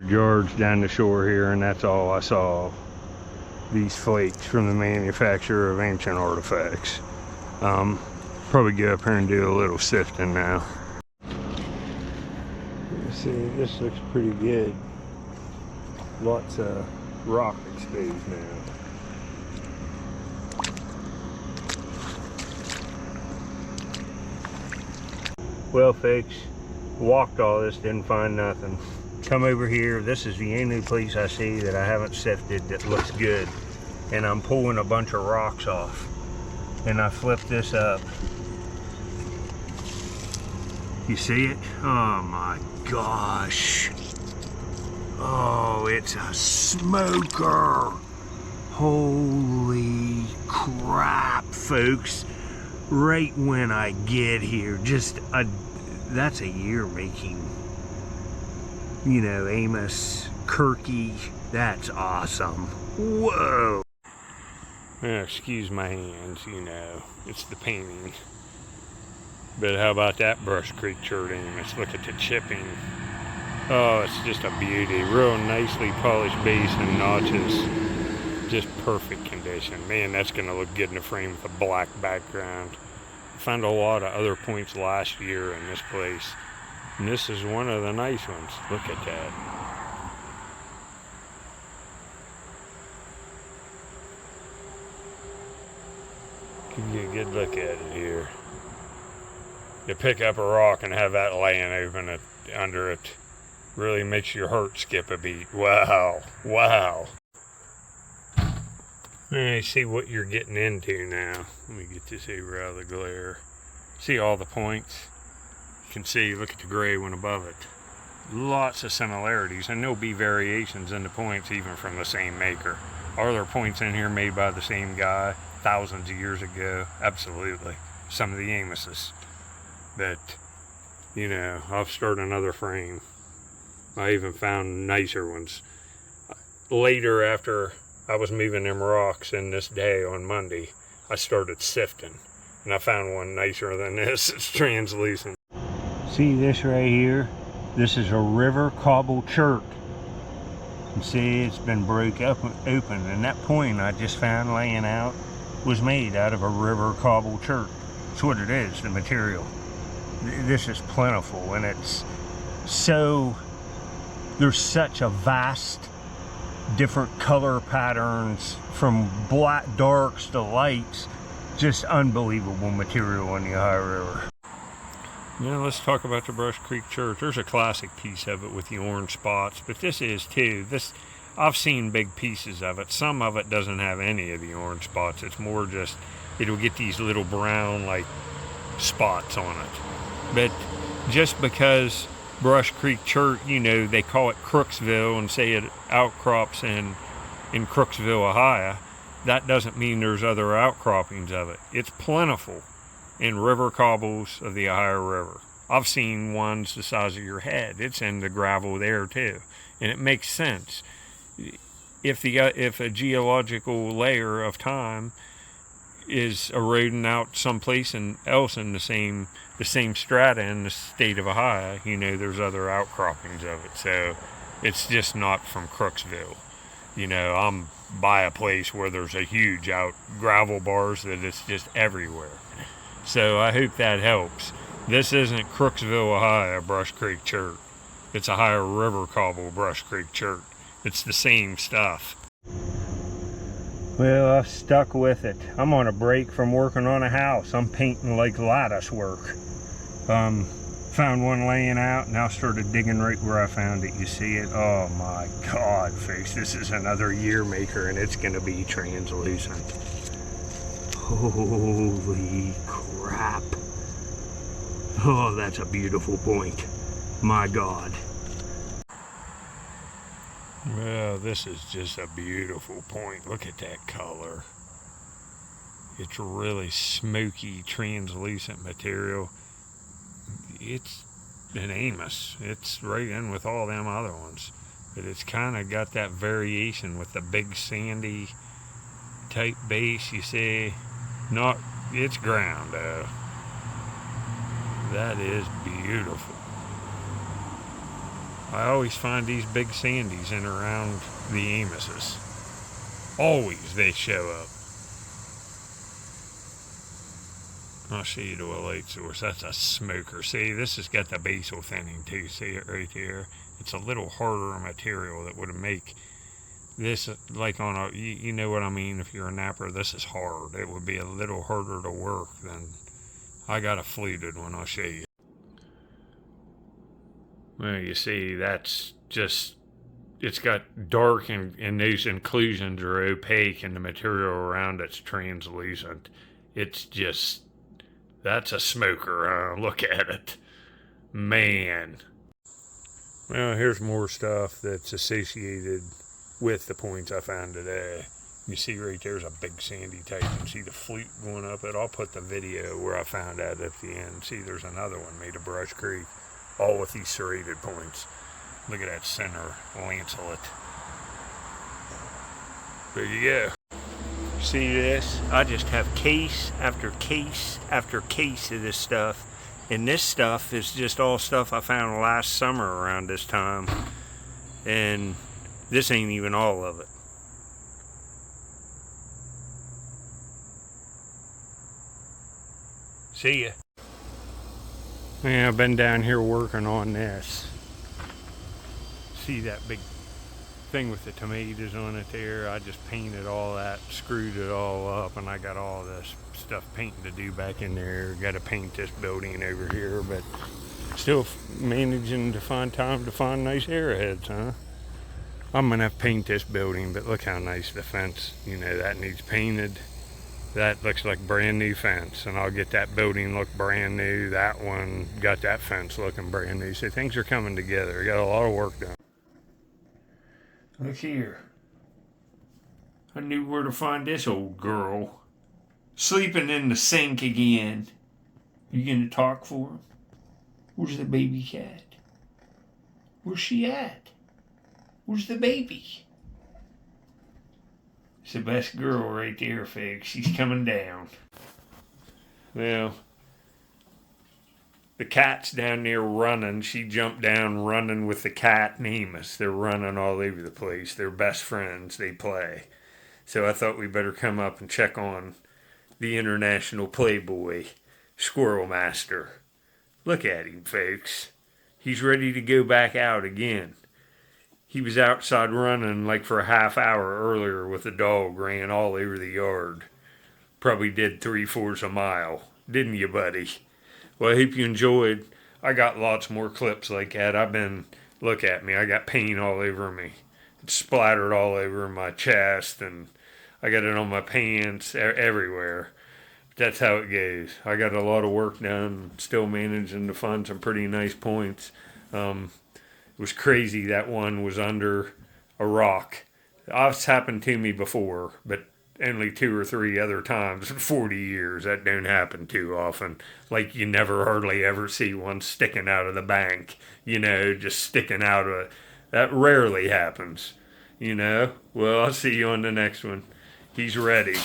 Yards down the shore here, and that's all I saw. These flakes from the manufacturer of ancient artifacts. Probably go up here and do a little sifting now. Let's see, this looks pretty good. Lots of rock exposed now. Well, folks, walked all this, didn't find nothing. Come over here. This is the only place I see that I haven't sifted that looks good. And I'm pulling a bunch of rocks off. And I flip this up. You see it? Oh my gosh. Oh, it's a smoker. Holy crap, folks. Right when I get here, that's a year making. You know, Amos, Kirky, that's awesome. Whoa. Excuse my hands, you know, it's the painting. But how about that Brush Creek Chert, Amos? Look at the chipping. Oh, it's just a beauty. Real nicely polished base and notches. Just perfect condition. Man, that's gonna look good in the frame with a black background. I found a lot of other points last year in this place. And this is one of the nice ones. Look at that. Give you a good look at it here. You pick up a rock and have that laying open under it. Really makes your heart skip a beat. Wow. Wow. I see what you're getting into now. Let me get this over out of the glare. See all the points? You can see, look at the gray one above it. Lots of similarities, and there'll be variations in the points even from the same maker. Are there points in here made by the same guy thousands of years ago? Absolutely. Some of the Amoses. But, you know, I'll start another frame. I even found nicer ones. Later, after I was moving them rocks in this day on Monday, I started sifting. And I found one nicer than this. It's translucent. See this right here? This is a river cobble chert. You see it's been broke up open, and that point I just found laying out was made out of a river cobble chert. That's what it is, the material. This is plentiful, and it's so, there's such a vast different color patterns from black darks to lights. Just unbelievable material on the Ohio River. Now let's talk about the Brush Creek Chert. There's a classic piece of it with the orange spots, but this is too. I've seen big pieces of it. Some of it doesn't have any of the orange spots. It's more just, it'll get these little brown like spots on it. But just because Brush Creek Chert, you know, they call it Crooksville and say it outcrops in Crooksville, Ohio, that doesn't mean there's other outcroppings of it. It's plentiful in river cobbles of the Ohio River. I've seen ones the size of your head. It's in the gravel there too, and it makes sense. If a geological layer of time is eroding out someplace else in the same strata in the state of Ohio, you know, there's other outcroppings of it. So it's just not from Crooksville. You know, I'm by a place where there's a huge gravel bars that it's just everywhere. So I hope that helps. This isn't Crooksville, Ohio Brush Creek Chert. It's Ohio River Cobble Brush Creek Chert. It's the same stuff. Well, I've stuck with it. I'm on a break from working on a house. I'm painting like lattice work. Found one laying out, now started digging right where I found it. You see it? Oh my God, folks, this is another year maker, and it's gonna be translucent. Holy crap. Oh, that's a beautiful point. My God. Well, this is just a beautiful point. Look at that color. It's really smoky, translucent material. It's an Amos. It's right in with all them other ones. But it's kind of got that variation with the big sandy type base, you see. It's ground though. That is beautiful. I always find these big sandies in around the Amoses. Always they show up. I'll show you to a light source. That's a smoker. See, this has got the basal thinning too. See it right there? It's a little harder material that would make this, like on a, you know what I mean, if you're a napper, this is hard. It would be a little harder to work than, I got a fluted one, I'll show you. Well, you see, that's just, it's got dark and those inclusions are opaque and the material around it's translucent. It's just, that's a smoker. Look at it. Man. Well, here's more stuff that's associated with the points I found today. You see right there's a big sandy type. You can see the flute going up it. I'll put the video where I found that at the end. See, there's another one made of Brush Creek, all with these serrated points. Look at that center lancelet. There you go. See this? I just have case after case after case of this stuff. And this stuff is just all stuff I found last summer around this time. And this ain't even all of it. See ya. Yeah, I've been down here working on this. See that big thing with the tomatoes on it there? I just painted all that, screwed it all up, and I got all this stuff painting to do back in there. Got to paint this building over here, but still managing to find time to find nice arrowheads, huh? I'm gonna have to paint this building, but look how nice the fence, you know, that needs painted. That looks like brand new fence, and I'll get that building look brand new. That one got that fence looking brand new. So things are coming together. Got a lot of work done. Look here. I knew where to find this old girl. Sleeping in the sink again. You gonna talk for him? Where's the baby cat? Where's she at? Where's the baby? It's the best girl right there, folks. She's coming down. Well, the cat's down there running. She jumped down running with the cat and Amos. They're running all over the place. They're best friends. They play. So I thought we better come up and check on the international playboy, Squirrel Master. Look at him, folks. He's ready to go back out again. He was outside running like for a half hour earlier with the dog, ran all over the yard. Probably did 3/4 a mile. Didn't you, buddy? Well, I hope you enjoyed. I got lots more clips like that. Look at me. I got paint all over me. It's splattered all over my chest, and I got it on my pants, everywhere. That's how it goes. I got a lot of work done, still managing to find some pretty nice points. It was crazy that one was under a rock. It's happened to me before, but only 2 or 3 other times in 40 years. That don't happen too often. Like you never hardly ever see one sticking out of the bank, you know, just sticking out of it. That rarely happens, you know. Well, I'll see you on the next one. He's ready.